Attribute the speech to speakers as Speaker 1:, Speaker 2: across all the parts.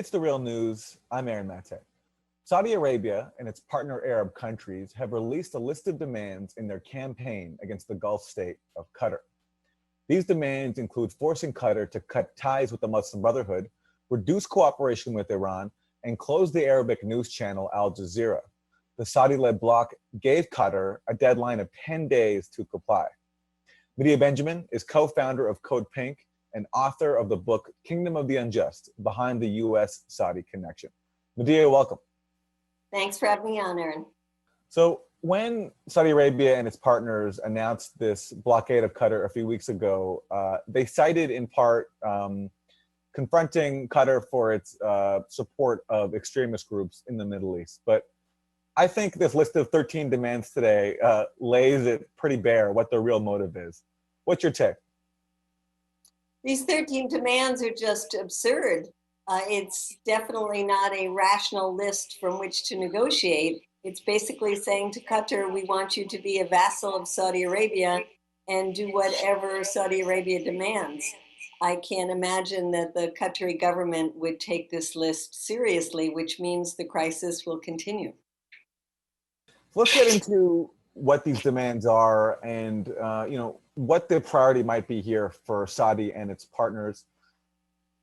Speaker 1: It's the real news. I'm Aaron Mate. Saudi Arabia and its partner Arab countries have released a list of demands in their campaign against the Gulf state of Qatar. These demands include forcing Qatar to cut ties with the Muslim Brotherhood, reduce cooperation with Iran, and close the Arabic news channel Al Jazeera. The Saudi-led bloc gave Qatar a deadline of 10 days to comply. Medea Benjamin is co-founder of CODEPINK and author of the book Kingdom of the Unjust, Behind the U.S.-Saudi Connection. Medea, welcome.
Speaker 2: Thanks for having me on, Aaron.
Speaker 1: So when Saudi Arabia and its partners announced this blockade of Qatar a few weeks ago, they cited in part confronting Qatar for its support of extremist groups in the Middle East. But I think this list of 13 demands today lays it pretty bare what their real motive is. What's your take?
Speaker 2: These 13 demands are just absurd. It's definitely not a rational list from which to negotiate. It's basically saying to Qatar, we want you to be a vassal of Saudi Arabia and do whatever Saudi Arabia demands. I can't imagine that the Qatari government would take this list seriously, which means the crisis will continue.
Speaker 1: Let's get into what these demands are and what the priority might be here for Saudi and its partners.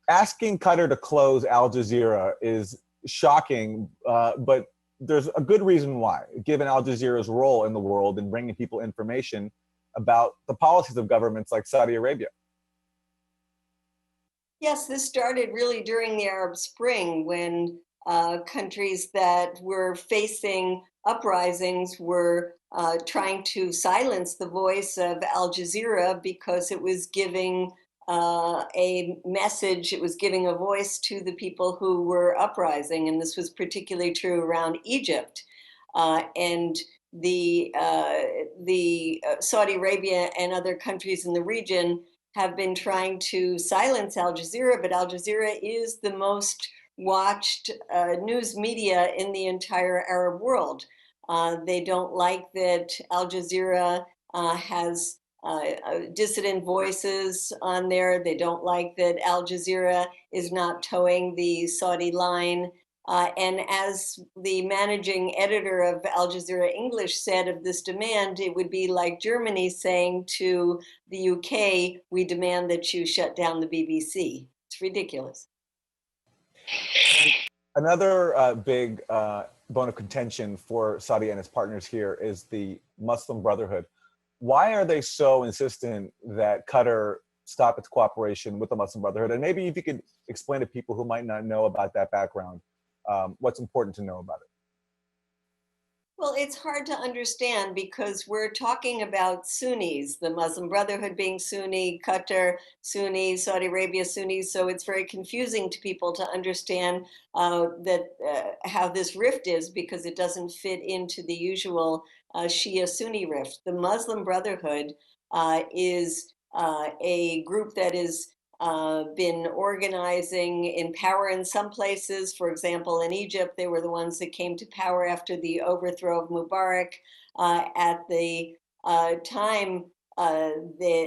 Speaker 1: Asking Qatar to close Al Jazeera is shocking, but there's a good reason why, given Al Jazeera's role in the world in bringing people information about the policies of governments like Saudi Arabia.
Speaker 2: Yes, this started really during the Arab Spring when countries that were facing uprisings were trying to silence the voice of Al Jazeera because it was giving a message, it was giving a voice to the people who were uprising, and this was particularly true around Egypt. And the Saudi Arabia and other countries in the region have been trying to silence Al Jazeera, but Al Jazeera is the most watched news media in the entire Arab world. They don't like that Al Jazeera has dissident voices on there. They don't like that Al Jazeera is not towing the Saudi line. And as the managing editor of Al Jazeera English said of this demand, it would be like Germany saying to the UK, we demand that you shut down the BBC. It's ridiculous.
Speaker 1: Another big bone of contention for Saudi and its partners here is the Muslim Brotherhood. Why are they so insistent that Qatar stop its cooperation with the Muslim Brotherhood? And maybe if you could explain to people who might not know about that background, what's important to know about it.
Speaker 2: Well, it's hard to understand because we're talking about Sunnis, the Muslim Brotherhood being Sunni, Qatar Sunni, Saudi Arabia Sunni. So it's very confusing to people to understand how this rift is, because it doesn't fit into the usual Shia-Sunni rift. The Muslim Brotherhood is a group that is been organizing in power in some places. For example, in Egypt, they were the ones that came to power after the overthrow of Mubarak. At the time the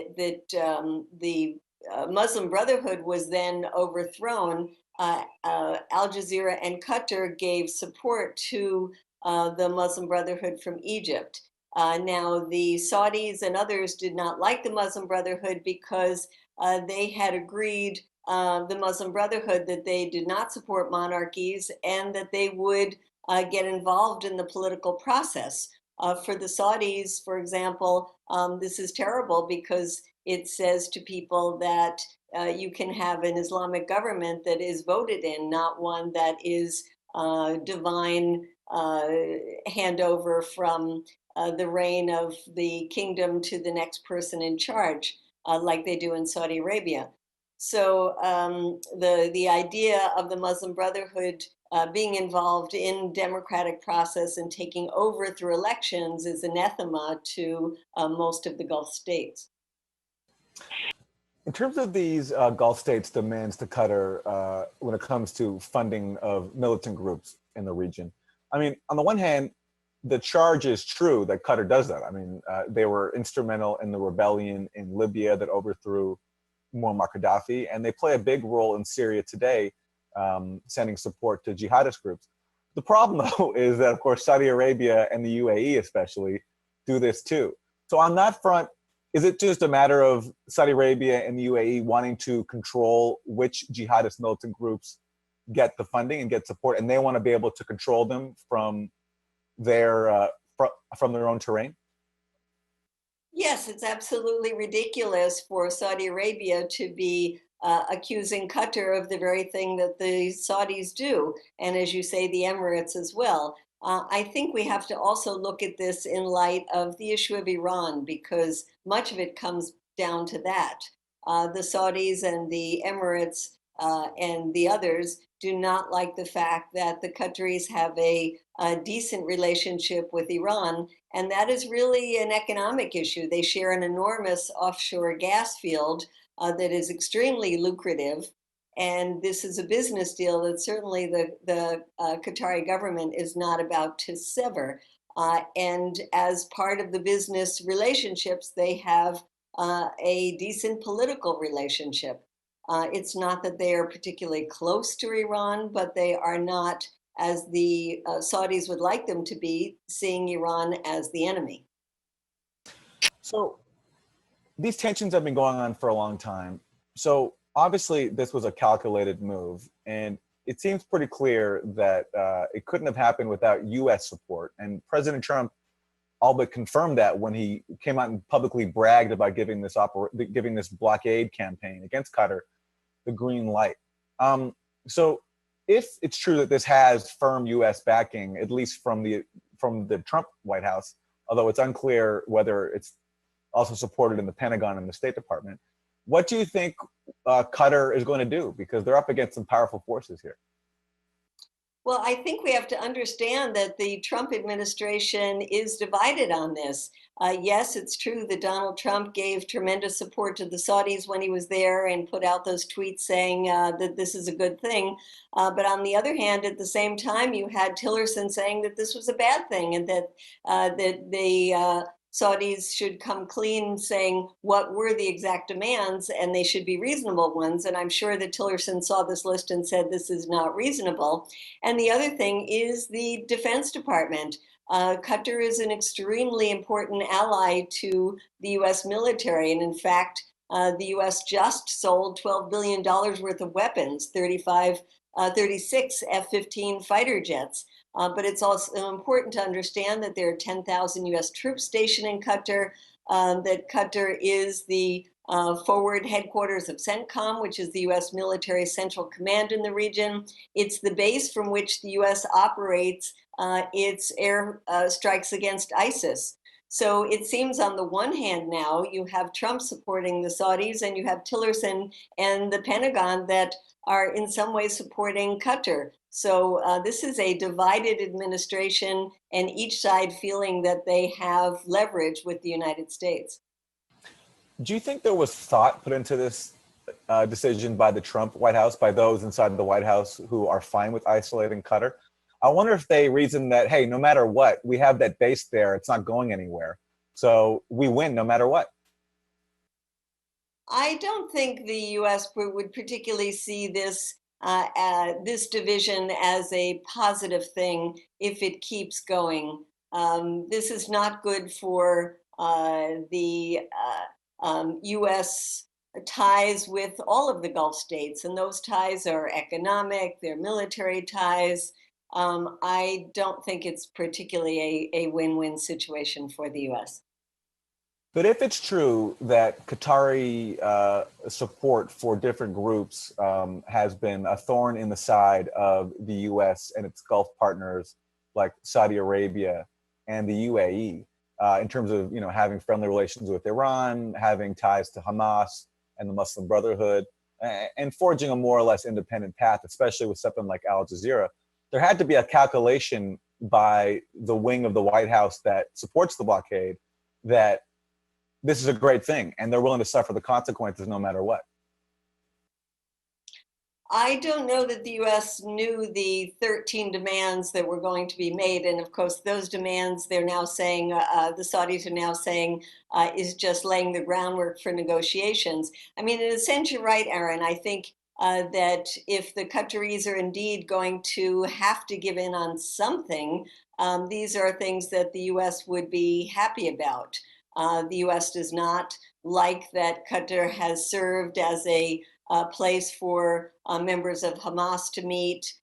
Speaker 2: Muslim Brotherhood was then overthrown, Al Jazeera and Qatar gave support to the Muslim Brotherhood from Egypt. Now, the Saudis and others did not like the Muslim Brotherhood because they had agreed, the Muslim Brotherhood, that they did not support monarchies and that they would get involved in the political process. For the Saudis, for example, this is terrible because it says to people that you can have an Islamic government that is voted in, not one that is divine handover from the reign of the kingdom to the next person in charge, like they do in Saudi Arabia. So the idea of the Muslim Brotherhood being involved in democratic process and taking over through elections is anathema to most of the Gulf states.
Speaker 1: In terms of these Gulf states' demands to Qatar when it comes to funding of militant groups in the region, I mean, on the one hand, the charge is true that Qatar does that. I mean, they were instrumental in the rebellion in Libya that overthrew Muammar Gaddafi, and they play a big role in Syria today. sending support to jihadist groups. The problem, though, is that, of course, Saudi Arabia and the UAE especially do this too. So on that front, is it just a matter of Saudi Arabia and the UAE wanting to control which jihadist militant groups get the funding and get support, and they want to be able to control them from their own terrain?
Speaker 2: Yes, it's absolutely ridiculous for Saudi Arabia to be accusing Qatar of the very thing that the Saudis do, and as you say, the Emirates as well. I think we have to also look at this in light of the issue of Iran, because much of it comes down to that. The Saudis and the Emirates and the others do not like the fact that the Qataris have a decent relationship with Iran, and that is really an economic issue. They share an enormous offshore gas field that is extremely lucrative. And this is a business deal that certainly the Qatari government is not about to sever. And as part of the business relationships, they have a decent political relationship. It's not that they are particularly close to Iran, but they are not, as the Saudis would like them to be, seeing Iran as the enemy.
Speaker 1: So these tensions have been going on for a long time. So obviously this was a calculated move, and it seems pretty clear that it couldn't have happened without US support. And President Trump all but confirmed that when he came out and publicly bragged about giving this blockade campaign against Qatar the green light. So if it's true that this has firm US backing, at least from the Trump White House, although it's unclear whether it's also supported in the Pentagon and the State Department, what do you think Qatar is going to do? Because they're up against some powerful forces here.
Speaker 2: Well, I think we have to understand that the Trump administration is divided on this. Yes, it's true that Donald Trump gave tremendous support to the Saudis when he was there and put out those tweets saying that this is a good thing. But on the other hand, at the same time, you had Tillerson saying that this was a bad thing, and that the Saudis should come clean saying what were the exact demands, and they should be reasonable ones. And I'm sure that Tillerson saw this list and said this is not reasonable. And the other thing is the Defense Department. Qatar is an extremely important ally to the US military. And in fact, the US just sold $12 billion worth of weapons, 36 F-15 fighter jets. But it's also important to understand that there are 10,000 US troops stationed in Qatar, that Qatar is the forward headquarters of CENTCOM, which is the US military central command in the region. It's the base from which the US operates its air strikes against ISIS. So it seems on the one hand now you have Trump supporting the Saudis, and you have Tillerson and the Pentagon that are in some ways supporting Qatar. So this is a divided administration, and each side feeling that they have leverage with the United States.
Speaker 1: Do you think there was thought put into this decision by the Trump White House, by those inside the White House who are fine with isolating Qatar? I wonder if they reasoned that, hey, no matter what, we have that base there, it's not going anywhere, so we win no matter what.
Speaker 2: I don't think the U.S. would particularly see this this division as a positive thing if it keeps going. This is not good for the U.S. ties with all of the Gulf states, and those ties are economic, they're military ties. I don't think it's particularly a win-win situation for the U.S.
Speaker 1: But if it's true that Qatari support for different groups has been a thorn in the side of the US and its Gulf partners like Saudi Arabia and the UAE, in terms of having friendly relations with Iran, having ties to Hamas and the Muslim Brotherhood, and forging a more or less independent path, especially with something like Al Jazeera, there had to be a calculation by the wing of the White House that supports the blockade that this is a great thing, and they're willing to suffer the consequences no matter what.
Speaker 2: I don't know that the U.S. knew the 13 demands that were going to be made. And of course, those demands, they're now saying, the Saudis are now saying, is just laying the groundwork for negotiations. I mean, in a sense, you're right, Aaron. I think that if the Qataris are indeed going to have to give in on something, these are things that the U.S. would be happy about. The U.S. does not like that Qatar has served as a place for members of Hamas to meet.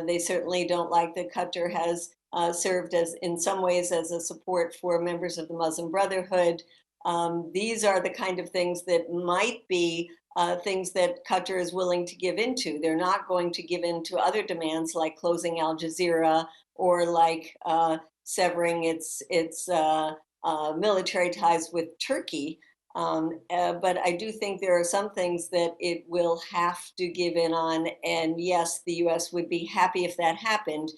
Speaker 2: They certainly don't like that Qatar has served as, in some ways, as a support for members of the Muslim Brotherhood. These are the kind of things that might be things that Qatar is willing to give into. They're not going to give in to other demands like closing Al Jazeera or like severing its military ties with Turkey. But I do think there are some things that it will have to give in on. And yes, the US would be happy if that happened.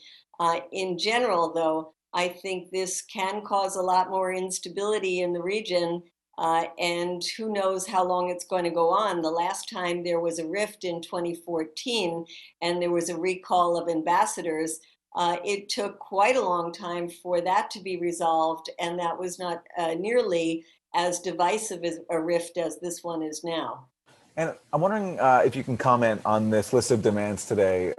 Speaker 2: In general, though, I think this can cause a lot more instability in the region. And who knows how long it's going to go on. The last time there was a rift in 2014 and there was a recall of ambassadors, it took quite a long time for that to be resolved, and that was not nearly as divisive as a rift as this one is now.
Speaker 1: And I'm wondering if you can comment on this list of demands today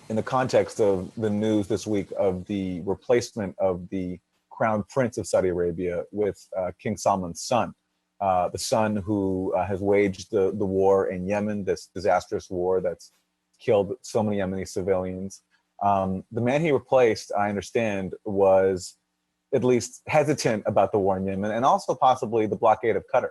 Speaker 1: in the context of the news this week of the replacement of the Crown Prince of Saudi Arabia with King Salman's son, the son who has waged the war in Yemen, this disastrous war that's killed so many Yemeni civilians. The man he replaced, I understand, was at least hesitant about the war in Yemen and also possibly the blockade of Qatar.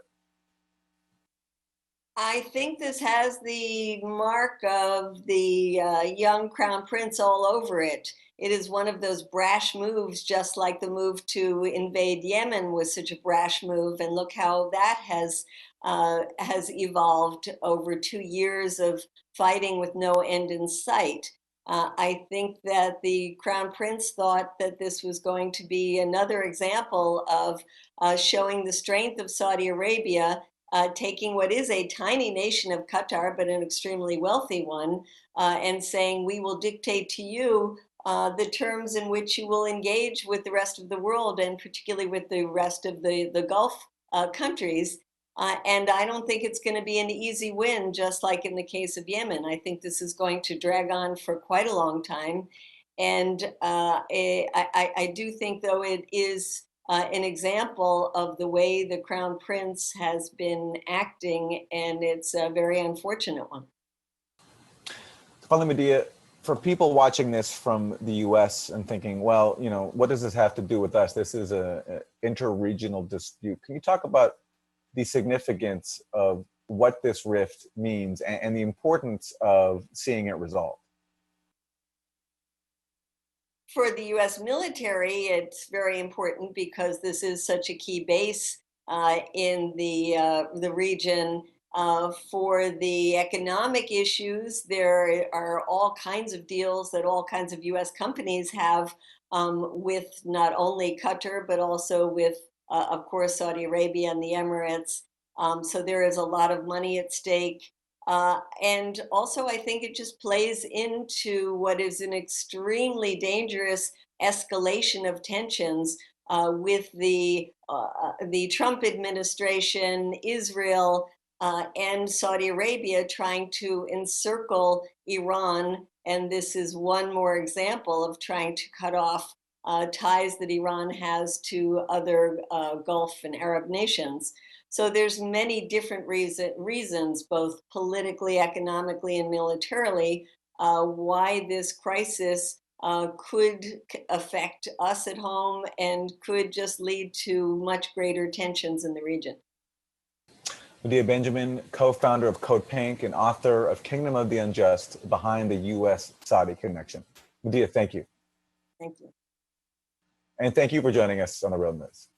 Speaker 2: I think this has the mark of the young crown prince all over it. It is one of those brash moves, just like the move to invade Yemen was such a brash move. And look how that has evolved over 2 years of fighting with no end in sight. I think that the crown prince thought that this was going to be another example of showing the strength of Saudi Arabia, taking what is a tiny nation of Qatar, but an extremely wealthy one, and saying, we will dictate to you the terms in which you will engage with the rest of the world, and particularly with the rest of the Gulf countries. And I don't think it's going to be an easy win, just like in the case of Yemen. I think this is going to drag on for quite a long time. And I do think, though, it is an example of the way the Crown Prince has been acting, and it's a very unfortunate one.
Speaker 1: Finally, Medea, for people watching this from the US and thinking, well, you know, what does this have to do with us? This is an inter-regional dispute. Can you talk about the significance of what this rift means and the importance of seeing it resolved?
Speaker 2: For the US military, it's very important because this is such a key base in the region. For the economic issues, there are all kinds of deals that all kinds of US companies have with not only Qatar, but also with, of course, Saudi Arabia and the Emirates. So there is a lot of money at stake. And also, I think it just plays into what is an extremely dangerous escalation of tensions with the Trump administration, Israel, and Saudi Arabia trying to encircle Iran. And this is one more example of trying to cut off ties that Iran has to other Gulf and Arab nations. So there's many different reasons, both politically, economically, and militarily, why this crisis could affect us at home and could just lead to much greater tensions in the region.
Speaker 1: Medea Benjamin, co-founder of CODEPINK and author of Kingdom of the Unjust, Behind the US-Saudi Connection. Medea, thank you.
Speaker 2: Thank you.
Speaker 1: And thank you for joining us on The Real News.